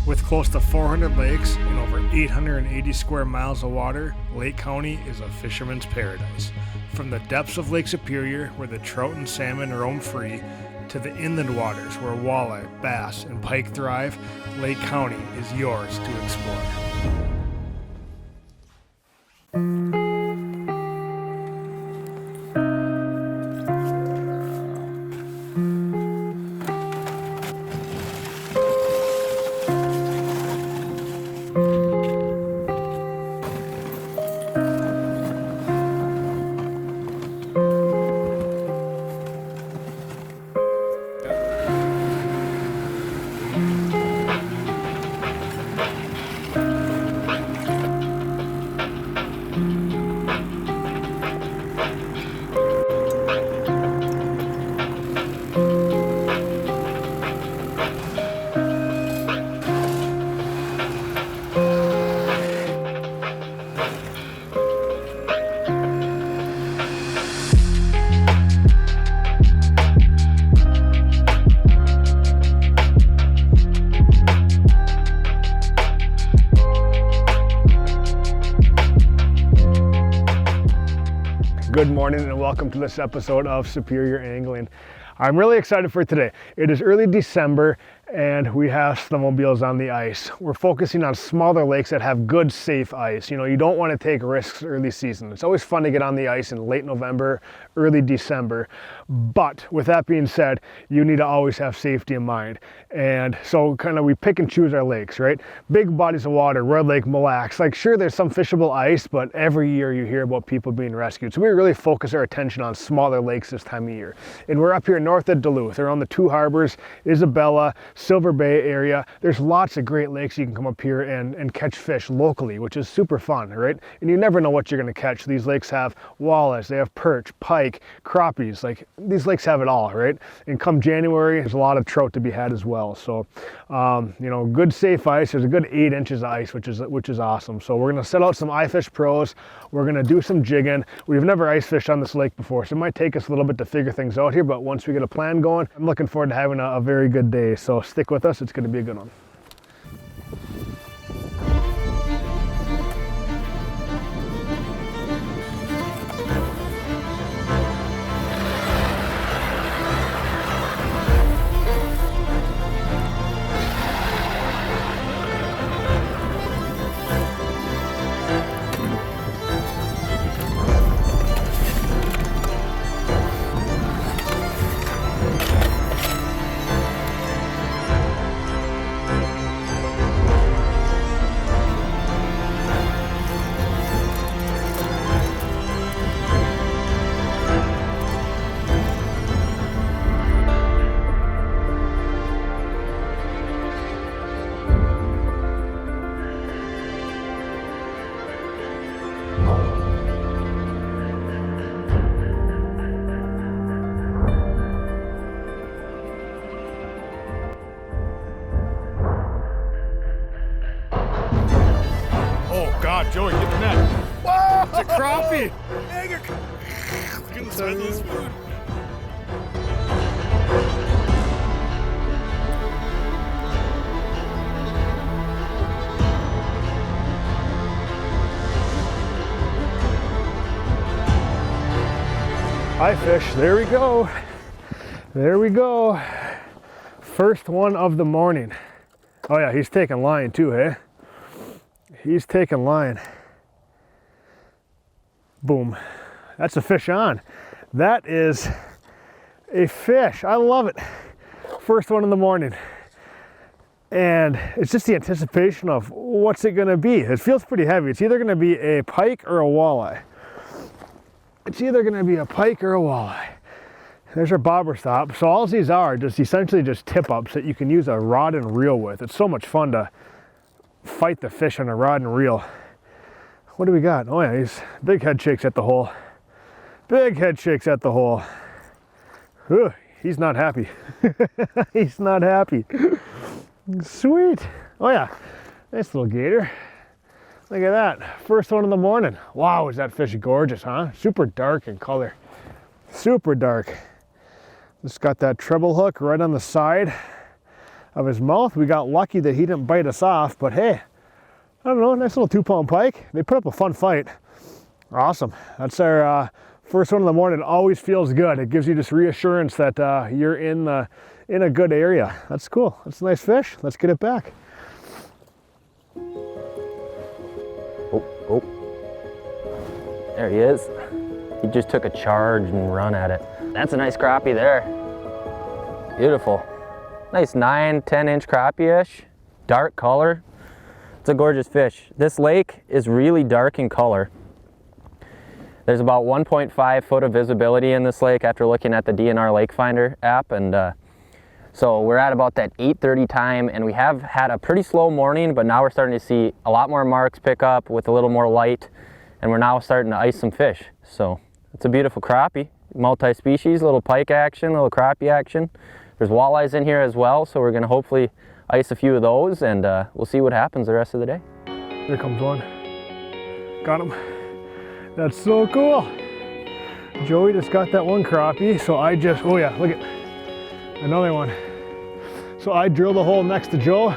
With close to 400 lakes and over 880 square miles of water, Lake County is a fisherman's paradise. From the depths of Lake Superior, where the trout and salmon roam free, to the inland waters where walleye, bass, and pike thrive, Lake County is yours to explore. Good morning and welcome to this episode of Superior Angling. I'm really excited for today. It is early December and we have snowmobiles on the ice. We're focusing on smaller lakes that have good, safe ice. You know, you don't want to take risks early season. It's always fun to get on the ice in late November, early December. But with that being said, you need to always have safety in mind. And so we pick and choose our lakes, right? Big bodies of water, Red Lake, Mille Lacs. Like sure, there's some fishable ice, but every year you hear about people being rescued. So we really focus our attention on smaller lakes this time of year. And we're up here north of Duluth, around the two harbors, Isabella, Silver Bay area. There's lots of great lakes you can come up here and catch fish locally, which is super fun, right? And you never know what you're gonna catch. These lakes have walleyes, they have perch, pike, crappies. Like these lakes have it all, right? And come January, there's a lot of trout to be had as well. So, you know, good safe ice. There's a good 8 inches of ice, which is awesome. So we're gonna set out some iFish pros. We're gonna do some jigging. We've never ice fished on this lake before, so it might take us a little bit to figure things out here, but once we get a plan going, I'm looking forward to having a very good day. So stick with us, it's gonna be a good one. Joey, get the net. Whoa! It's a crappie. Dang it. Couldn't spend this food. iFish, there we go. There we go. First one of the morning. Oh yeah, he's taking line too, hey? He's taking line. Boom. That's a fish on. That is a fish. I love it. First one in the morning. And it's just the anticipation of what's it gonna be. It feels pretty heavy. It's either gonna be a pike or a walleye. It's either gonna be a pike or a walleye. There's our bobber stop. So all these are just essentially just tip ups that you can use a rod and reel with. It's so much fun to fight the fish on a rod and reel. What do we got? Oh yeah, he's big head shakes at the hole. Big head shakes at the hole. Whew, he's not happy. He's not happy. Sweet. Oh yeah, nice little gator. Look at that, first one in the morning. Wow, is that fish gorgeous, huh? Super dark in color. Super dark. Just got that treble hook right on the side of his mouth. We got lucky that he didn't bite us off, but hey, I don't know, nice little 2-pound pike. They put up a fun fight. Awesome. That's our first one of the morning. It always feels good. It gives you this reassurance that you're in a good area. That's cool. That's a nice fish. Let's get it back. Oh. There he is. He just took a charge and run at it. That's a nice crappie there. Beautiful. Nice 9-10 inch crappie-ish. Dark color. It's a gorgeous fish. This lake is really dark in color. There's about 1.5 foot of visibility in this lake after looking at the DNR Lake Finder app, and so we're at about that 8:30 time, and we have had a pretty slow morning, but now we're starting to see a lot more marks pick up with a little more light, and we're now starting to ice some fish. So it's a beautiful crappie, multi-species, little pike action, little crappie action. There's walleyes in here as well, so we're gonna hopefully ice a few of those, and we'll see what happens the rest of the day. Here comes one. Got him. That's so cool. Joey just got that one crappie, so I just, oh yeah, look at another one. So I drilled a hole next to Joe,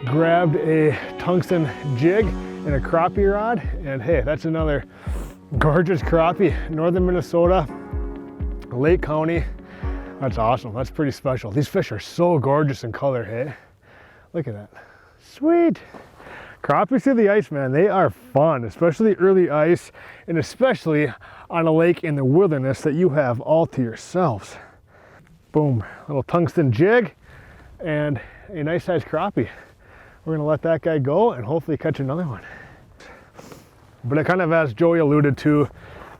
grabbed a tungsten jig and a crappie rod, and hey, that's another gorgeous crappie. Northern Minnesota, Lake County. That's awesome. That's pretty special. These fish are so gorgeous in color, hey? Look at that. Sweet. Crappies through the ice, man, they are fun, especially early ice, and especially on a lake in the wilderness that you have all to yourselves. Boom, little tungsten jig and a nice sized crappie. We're gonna let that guy go and hopefully catch another one. But kind of as Joey alluded to,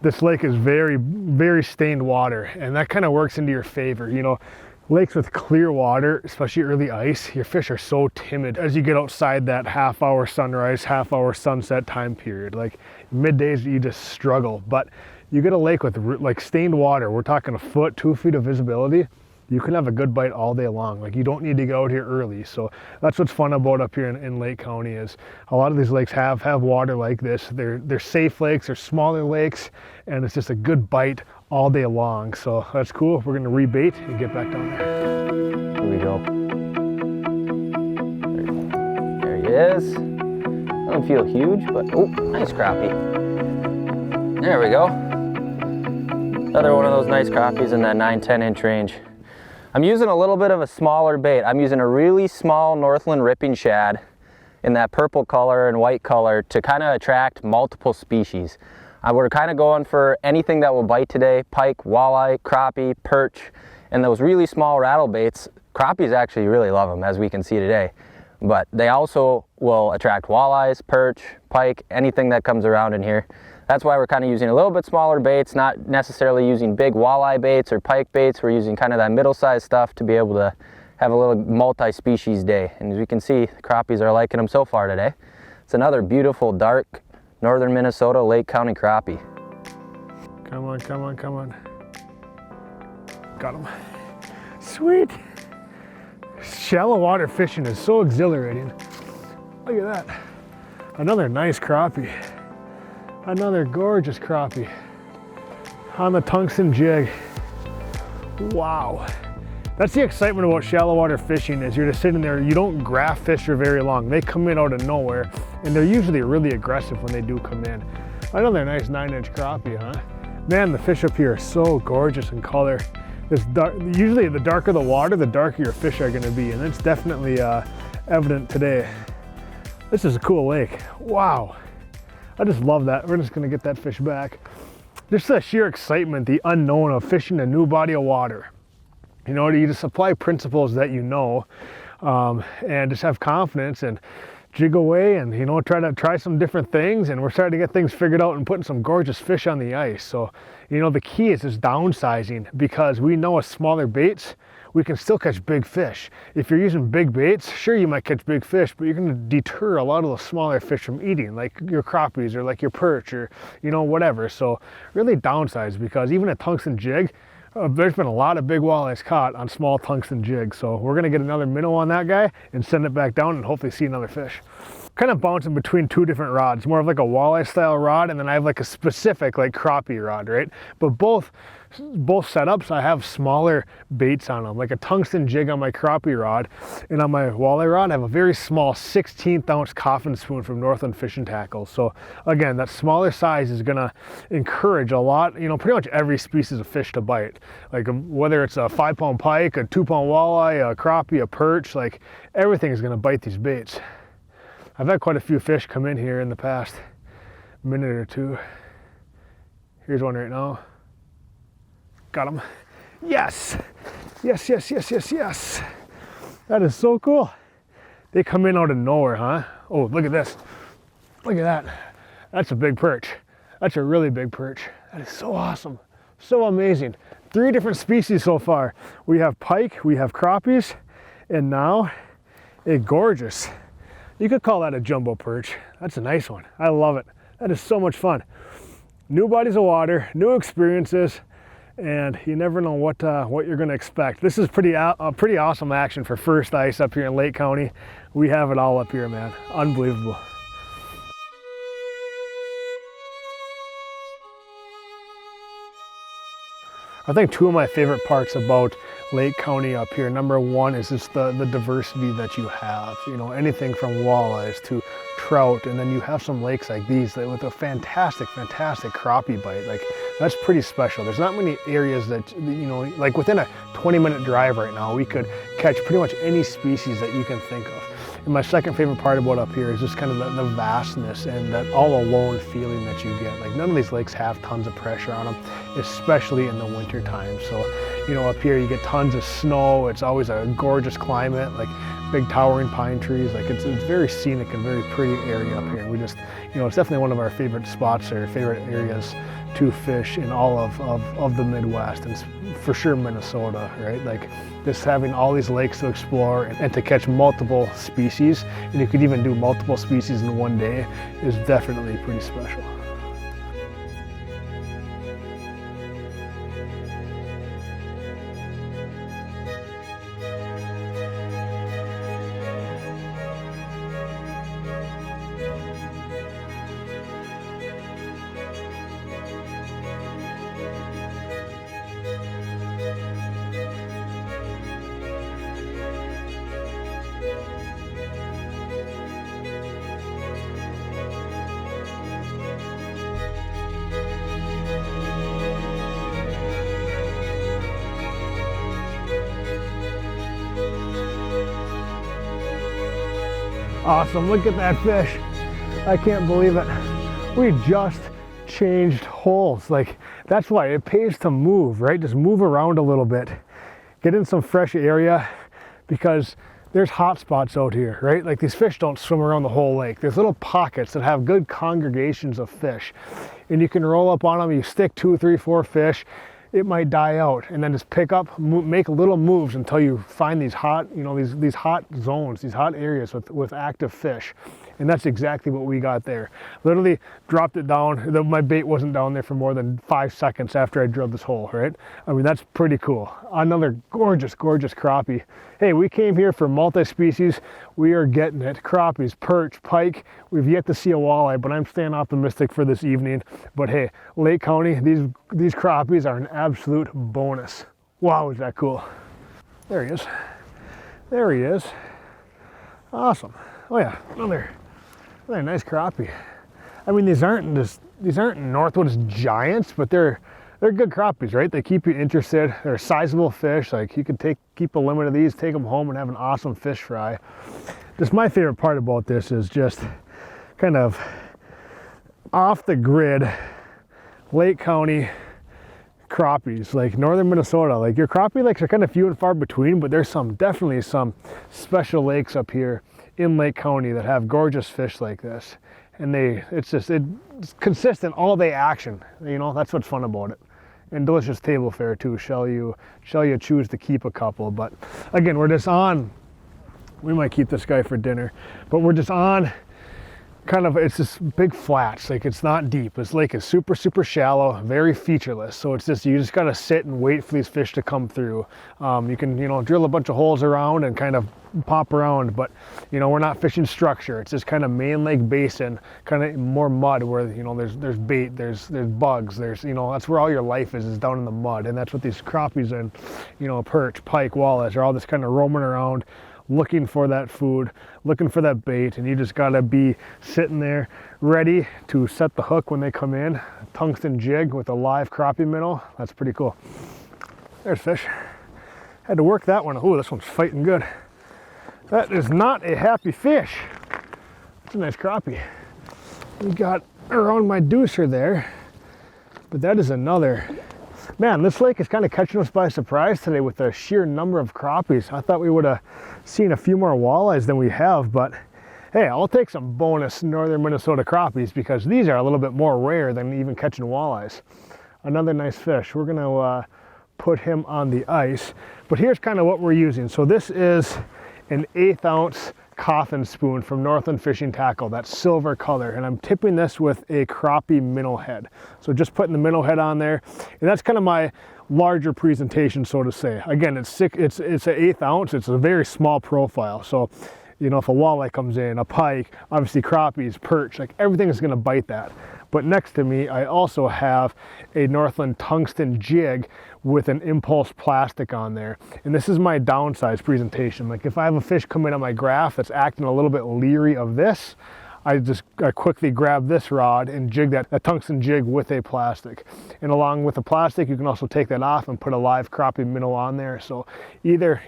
this lake is very stained water, and that kind of works into your favor. You know, lakes with clear water, especially early ice, your fish are so timid as you get outside that half-hour sunrise, half-hour sunset time period. Like middays, you just struggle. But you get a lake with like stained water, we're talking a foot, 2 feet of visibility, you can have a good bite all day long. Like you don't need to get out here early. So that's what's fun about up here in Lake County is a lot of these lakes have water like this. They're safe lakes, they're smaller lakes, and it's just a good bite all day long. So that's cool. We're gonna rebait and get back down there. Here we go. There he is. I don't feel huge, but oh, nice crappie. There we go. Another one of those nice crappies in that 9-10 inch range. I'm using a little bit of a smaller bait. I'm using a really small Northland ripping shad in that purple color and white color to kind of attract multiple species. We're kind of going for anything that will bite today: pike, walleye, crappie, perch, and those really small rattle baits. Crappies actually really love them, as we can see today. But they also will attract walleyes, perch, pike, anything that comes around in here. That's why we're kind of using a little bit smaller baits, not necessarily using big walleye baits or pike baits. We're using kind of that middle-sized stuff to be able to have a little multi-species day. And as we can see, the crappies are liking them so far today. It's another beautiful, dark, Northern Minnesota Lake County crappie. Come on, come on, come on. Got him. Sweet. Shallow water fishing is so exhilarating. Look at that. Another nice crappie. Another gorgeous crappie on the tungsten jig. Wow. That's the excitement about shallow water fishing, is you're just sitting there, you don't graph fish for very long. They come in out of nowhere, and they're usually really aggressive when they do come in. Another nice 9-inch crappie, huh? Man, the fish up here are so gorgeous in color. Usually the darker the water, the darker your fish are gonna be, and it's definitely evident today. This is a cool lake. Wow. I just love that. We're just gonna get that fish back. Just the sheer excitement, the unknown of fishing a new body of water. You know, you just apply principles that you know, and just have confidence and jig away and, you know, try some different things, and we're starting to get things figured out and putting some gorgeous fish on the ice. So, you know, the key is just downsizing, because we know with smaller baits, we can still catch big fish. If you're using big baits, sure, you might catch big fish, but you're gonna deter a lot of those smaller fish from eating, like your crappies or like your perch or, you know, whatever. So really downsize, because even a tungsten jig, there's been a lot of big walleyes caught on small tungsten jigs. So we're gonna get another minnow on that guy and send it back down and hopefully see another fish. kind of bouncing between two different rods, more of like a walleye style rod, and then I have like a specific like crappie rod, right? But both setups, I have smaller baits on them, like a tungsten jig on my crappie rod, and on my walleye rod, I have a very small 16th ounce coffin spoon from Northland Fishing Tackle. So again, that smaller size is gonna encourage a lot, you know, pretty much every species of fish to bite. Like whether it's a 5-pound pike, a 2-pound walleye, a crappie, a perch, like everything is gonna bite these baits. I've had quite a few fish come in here in the past minute or two. Here's one right now. Got him. Yes. Yes, yes, yes, yes, yes. That is so cool. They come in out of nowhere, huh? Oh, look at this. Look at that. That's a big perch. That's a really big perch. That is so awesome. So amazing. 3 different species so far. We have pike, we have crappies, and now a gorgeous, you could call that a jumbo perch. That's a nice one. I love it. That is so much fun. New bodies of water, new experiences, and you never know what you're going to expect. This is pretty awesome action for first ice up here in Lake County. We have it all up here, man. Unbelievable. I think 2 of my favorite parts about Lake County up here, number 1 is just the diversity that you have. You know, anything from walleyes to trout, and then you have some lakes like these with a fantastic crappie bite. Like, that's pretty special. There's not many areas that, you know, like within a 20-minute drive right now, we could catch pretty much any species that you can think of. And my second favorite part about up here is just kind of the vastness and that all alone feeling that you get. Like, none of these lakes have tons of pressure on them, especially in the winter time. So, you know, up here you get tons of snow. It's always a gorgeous climate, like big towering pine trees. Like, it's very scenic and very pretty area up here. We just, you know, it's definitely one of our favorite spots or favorite areas to fish in all of the Midwest, and for sure Minnesota, right? Like, just having all these lakes to explore and to catch multiple species, and you could even do multiple species in one day, is definitely pretty special. Awesome, look at that fish. I can't believe it. We just changed holes. Like, that's why it pays to move, right? Just move around a little bit. Get in some fresh area, because there's hot spots out here, right? Like, these fish don't swim around the whole lake. There's little pockets that have good congregations of fish. And you can roll up on them, you stick 2, 3, 4 fish, it might die out, and then just pick up, make little moves until you find these hot, you know, these hot zones, these hot areas with active fish. And that's exactly what we got there. Literally dropped it down. My bait wasn't down there for more than 5 seconds after I drilled this hole, right? I mean, that's pretty cool. Another gorgeous crappie. Hey, we came here for multi-species. We are getting it. Crappies, perch, pike. We've yet to see a walleye, but I'm staying optimistic for this evening. But hey, Lake County, these crappies are an absolute bonus. Wow, is that cool. There he is. There he is. Awesome. Oh yeah, another nice crappie. I mean, these aren't Northwoods giants, but they're good crappies, right? They keep you interested. They're sizable fish. Like, you could keep a limit of these, take them home, and have an awesome fish fry. Just my favorite part about this is just kind of off the grid Lake County crappies, like northern Minnesota. Like, your crappie lakes are kind of few and far between, but there's definitely some special lakes up here in Lake County that have gorgeous fish like this. And it's consistent all day action. You know, that's what's fun about it. And delicious table fare too, shall you choose to keep a couple. But again, we might keep this guy for dinner, but we're just on kind of, it's just big flats. Like, it's not deep. This lake is super, super shallow, very featureless. So it's just, you just got to sit and wait for these fish to come through. You can, you know, drill a bunch of holes around and kind of pop around, but you know, we're not fishing structure. It's just kind of main lake basin, kind of more mud where, you know, there's bait, there's bugs, there's, you know, that's where all your life is down in the mud. And that's what these crappies and, you know, perch, pike, walleyes are all just kind of roaming around, looking for that food, looking for that bait. And you just got to be sitting there ready to set the hook when they come in. Tungsten jig with a live crappie minnow. That's pretty cool. There's fish. Had to work that one. Oh, this one's fighting good. That is not a happy fish. It's a nice crappie. We got around my deucer there, but that is another. Man, this lake is kind of catching us by surprise today with the sheer number of crappies. I thought we would have seen a few more walleyes than we have, but hey, I'll take some bonus northern Minnesota crappies because these are a little bit more rare than even catching walleyes. Another nice fish. We're gonna put him on the ice, but here's kind of what we're using. So this is an 1/8 ounce coffin spoon from Northland Fishing Tackle, that silver color, and I'm tipping this with a crappie minnow head. So just putting the minnow head on there, and that's kind of my larger presentation, so to say. Again, it's an 1/8 ounce. It's a very small profile. So, you know, if a walleye comes in, a pike, obviously crappies, perch, like everything is going to bite that. But next to me, I also have a Northland tungsten jig with an impulse plastic on there. And this is my downsize presentation. Like if I have a fish come in on my graph that's acting a little bit leery of this, I quickly grab this rod and jig that tungsten jig with a plastic. And along with the plastic, you can also take that off and put a live crappie minnow on there. So either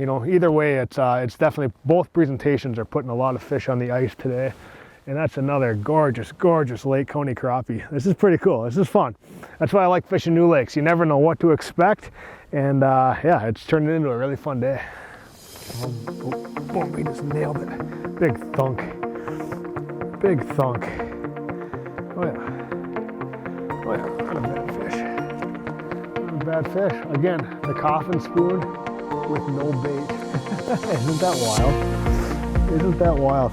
way, it's definitely, both presentations are putting a lot of fish on the ice today. And that's another gorgeous, gorgeous Lake County crappie. This is pretty cool. This is fun. That's why I like fishing new lakes. You never know what to expect. And yeah, it's turning into a really fun day. Boom, we just nailed it. Big thunk. Big thunk. Oh yeah. Oh yeah, not a bad fish. Not a bad fish. Again, the coffin spoon with no bait. Isn't that wild? Isn't that wild?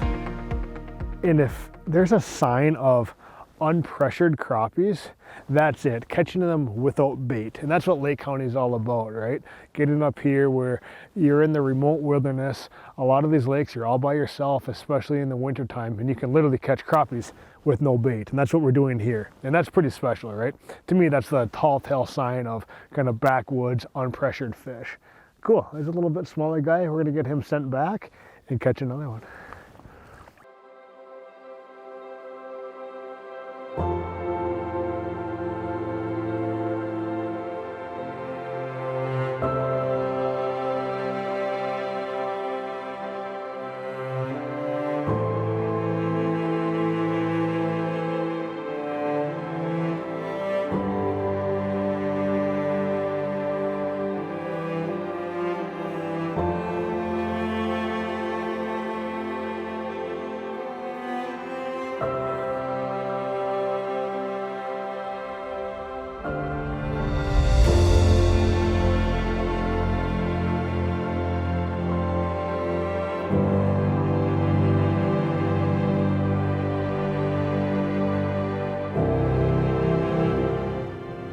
And if there's a sign of unpressured crappies, that's it. Catching them without bait. And that's what Lake County is all about, right? Getting up here where you're in the remote wilderness. A lot of these lakes, you're all by yourself, especially in the wintertime, and you can literally catch crappies with no bait. And that's what we're doing here. And that's pretty special, right? To me, that's the tall tale sign of kind of backwoods, unpressured fish. Cool. There's a little bit smaller guy. We're going to get him sent back and catch another one.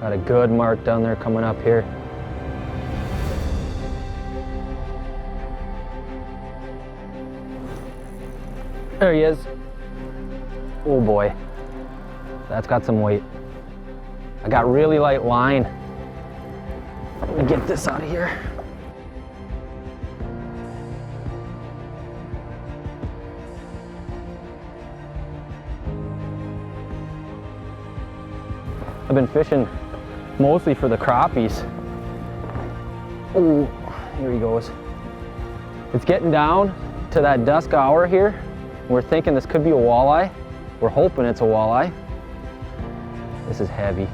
Got a good mark down there coming up here. There he is. Oh boy, that's got some weight. I got really light line. Let me get this out of here. I've been fishing mostly for the crappies. Oh, here he goes. It's getting down to that dusk hour here. We're thinking this could be a walleye. We're hoping it's a walleye. This is heavy.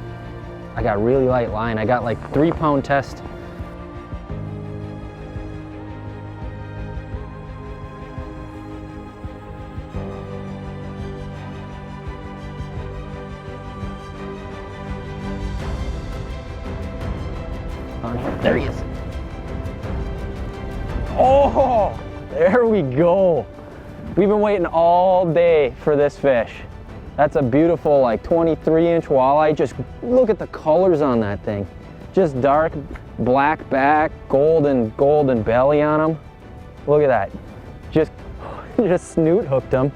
I got really light line. I got like 3-pound test. There he is. Oh, there we go. We've been waiting all day for this fish. That's a beautiful like 23-inch walleye. Just look at the colors on that thing. Just dark black back, golden belly on him. Look at that. Just snoot hooked him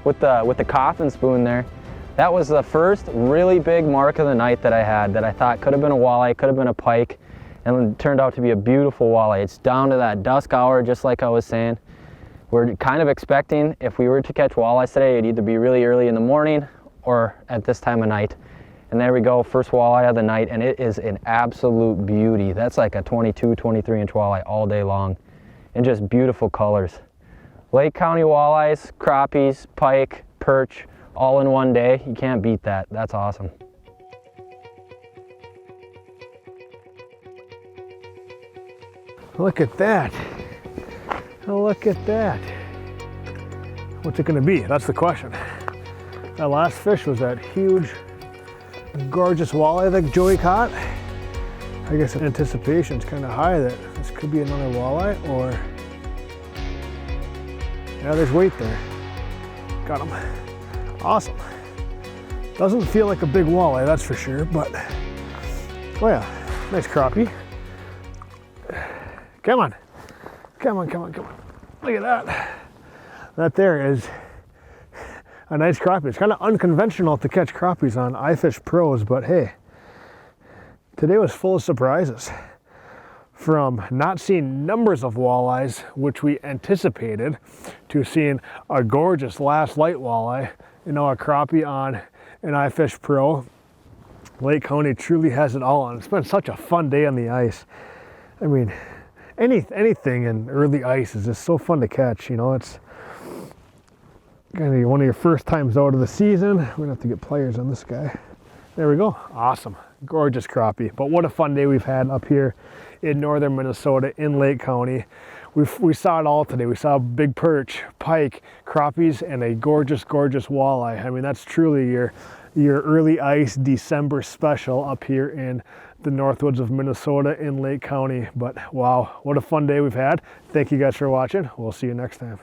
with the coffin spoon there. That was the first really big mark of the night that I had that I thought could have been a walleye, could have been a pike, and it turned out to be a beautiful walleye. It's down to that dusk hour, just like I was saying. We're kind of expecting if we were to catch walleyes today, it'd either be really early in the morning or at this time of night. And there we go, first walleye of the night, and it is an absolute beauty. That's like a 22, 23-inch walleye all day long, and just beautiful colors. Lake County walleyes, crappies, pike, perch, all in one day. You can't beat that. That's awesome. Look at that. Look at that. What's it gonna be? That's the question. That last fish was that huge, gorgeous walleye that Joey caught. I guess anticipation's kind of high that this could be another walleye, or yeah, there's weight there. Got him. Awesome. Doesn't feel like a big walleye, that's for sure, but oh yeah, nice crappie. Come on. Come on, come on, come on. Look at that. That there is a nice crappie. It's kind of unconventional to catch crappies on iFish Pros, but hey, today was full of surprises. From not seeing numbers of walleyes, which we anticipated, to seeing a gorgeous last light walleye, you know, a crappie on an iFish Pro. Lake County truly has it all, and it's been such a fun day on the ice. I mean, anything in early ice is just so fun to catch, you know. It's gonna be one of your first times out of the season. We're gonna have to get pliers on this guy. There we go. Awesome. Gorgeous crappie. But what a fun day we've had up here in northern Minnesota in Lake County. We saw it all today. We saw big perch, pike, crappies, and a gorgeous walleye. I mean, that's truly your early ice December special up here in the Northwoods of Minnesota in Lake County. But wow, what a fun day we've had. Thank you guys for watching. We'll see you next time.